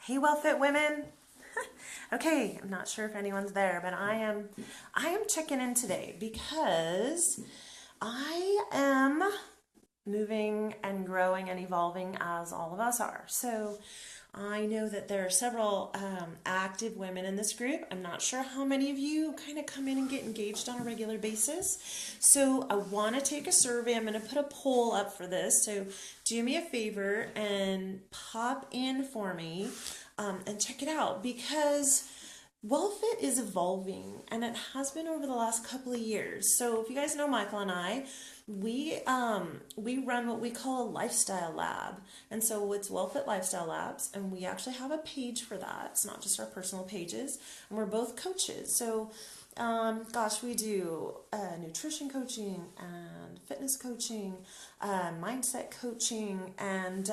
Hey, WellFit women. Okay, I'm not sure if anyone's there, but I am checking in today because I am moving and growing and evolving as all of us are. So I know that there are several active women in this group. I'm not sure how many of you kind of come in and get engaged on a regular basis. So I want to take a survey. I'm going to put a poll up for this. So do me a favor and pop in for me and check it out because WellFit is evolving, and it has been over the last couple of years. So if you guys know Michael and I, we run what we call a lifestyle lab, and so it's WellFit Lifestyle Labs, and we actually have a page for that. It's not just our personal pages, and we're both coaches. So, we do nutrition coaching and fitness coaching, mindset coaching, and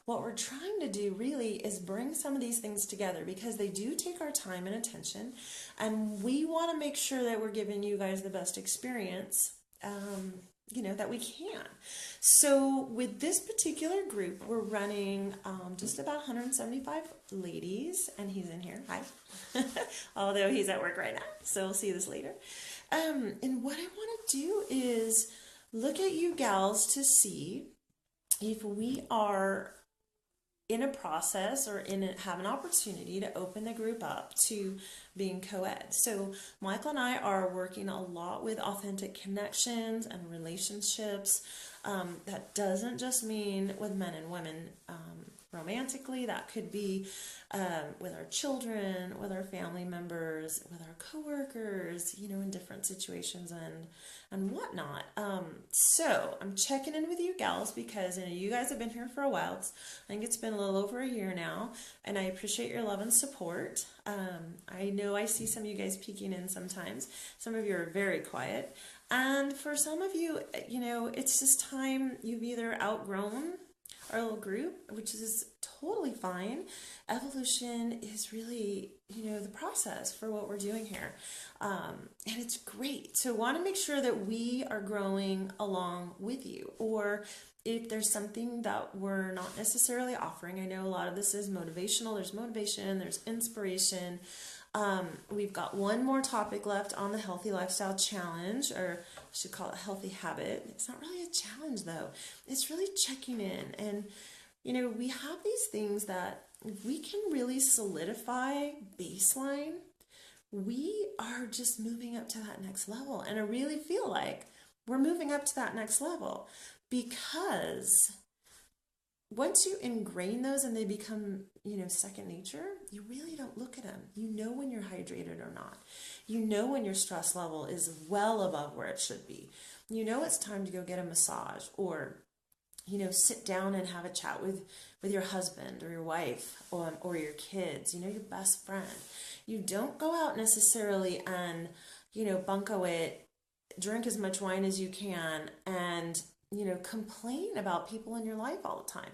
what we're trying to do really is bring some of these things together because they do take our time and attention, and we want to make sure that we're giving you guys the best experience that we can. So with this particular group, we're running just about 175 ladies, and he's in here. Hi. Although he's at work right now, so we'll see this later. And what I want to do is look at you gals to see if we are in a process or have an opportunity to open the group up to being co-ed. So Michael and I are working a lot with authentic connections and relationships. That doesn't just mean with men and women romantically. That could be with our children, with our family members, with our coworkers, in different situations and whatnot. So I'm checking in with you gals because you guys have been here for a while. I think it's been a little over a year now, and I appreciate your love and support. I know I see some of you guys peeking in sometimes. Some of you are very quiet. And for some of you, it's just time you've either outgrown our little group, which is totally fine. Evolution is really, the process for what we're doing here. And it's great. So want to make sure that we are growing along with you, or if there's something that we're not necessarily offering. I know a lot of this is motivational. There's motivation, there's inspiration. We've got one more topic left on the Healthy Lifestyle Challenge, or I should call it Healthy Habit. It's not really a challenge though. It's really checking in. And, we have these things that we can really solidify baseline. We are just moving up to that next level. And I really feel like we're moving up to that next level because once you ingrain those and they become, second nature, you really don't look at them. You know when you're hydrated or not. You know when your stress level is well above where it should be. You know it's time to go get a massage or, sit down and have a chat with your husband or your wife or your kids, your best friend. You don't go out necessarily and, bunko it, drink as much wine as you can, and complain about people in your life all the time.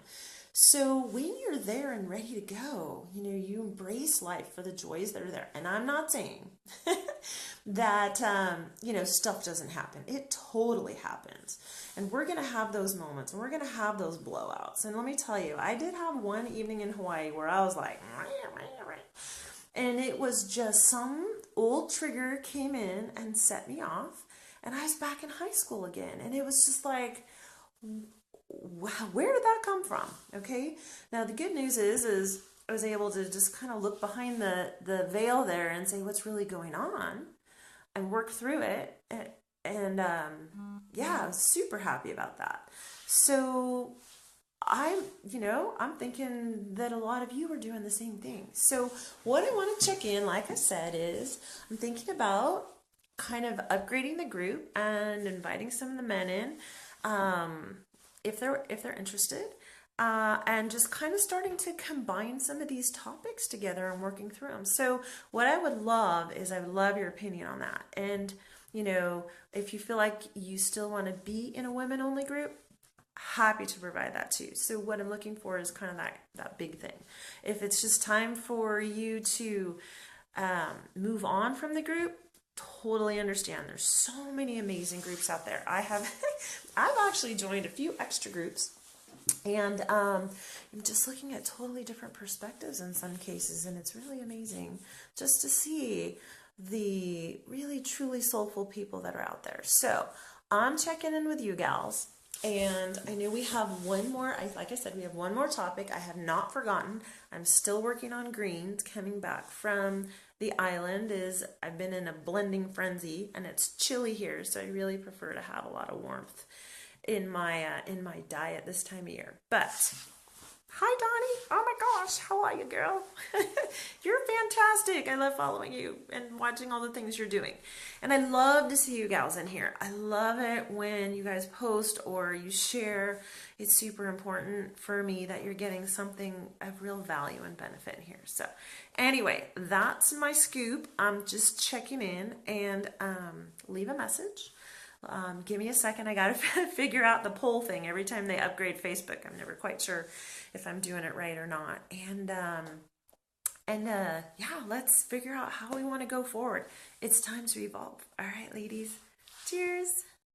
So when you're there and ready to go, you embrace life for the joys that are there. And I'm not saying that, stuff doesn't happen. It totally happens. And we're going to have those moments, and we're going to have those blowouts. And let me tell you, I did have one evening in Hawaii where I was like, and it was just some old trigger came in and set me off. And I was back in high school again. And it was just like, wow, where did that come from? Okay. Now the good news is I was able to just kind of look behind the veil there and say what's really going on and work through it. And I was super happy about that. So I'm thinking that a lot of you are doing the same thing. So what I want to check in, like I said, is I'm thinking about kind of upgrading the group and inviting some of the men in, if they're interested, and just kind of starting to combine some of these topics together and working through them. So what I would love is your opinion on that. And if you feel like you still want to be in a women-only group, happy to provide that too. So what I'm looking for is kind of that big thing. If it's just time for you to move on from the group, totally understand. There's so many amazing groups out there. I've actually joined a few extra groups And I'm just looking at totally different perspectives in some cases, and it's really amazing just to see the really truly soulful people that are out there. So I'm checking in with you gals, and I know we have one more, like I said, we have one more topic. I have not forgotten. I'm still working on greens. Coming back from the island I've been in a blending frenzy, and it's chilly here, so I really prefer to have a lot of warmth in my diet this time of year. But hi, Donnie. Oh my gosh, how are you, girl? You're fantastic. I love following you and watching all the things you're doing. And I love to see you gals in here. I love it when you guys post or you share. It's super important for me that you're getting something of real value and benefit in here. So anyway, that's my scoop. I'm just checking in, and leave a message. Give me a second. I got to figure out the poll thing. Every time they upgrade Facebook, I'm never quite sure if I'm doing it right or not. And yeah, let's figure out how we want to go forward. It's time to evolve. All right, ladies. Cheers.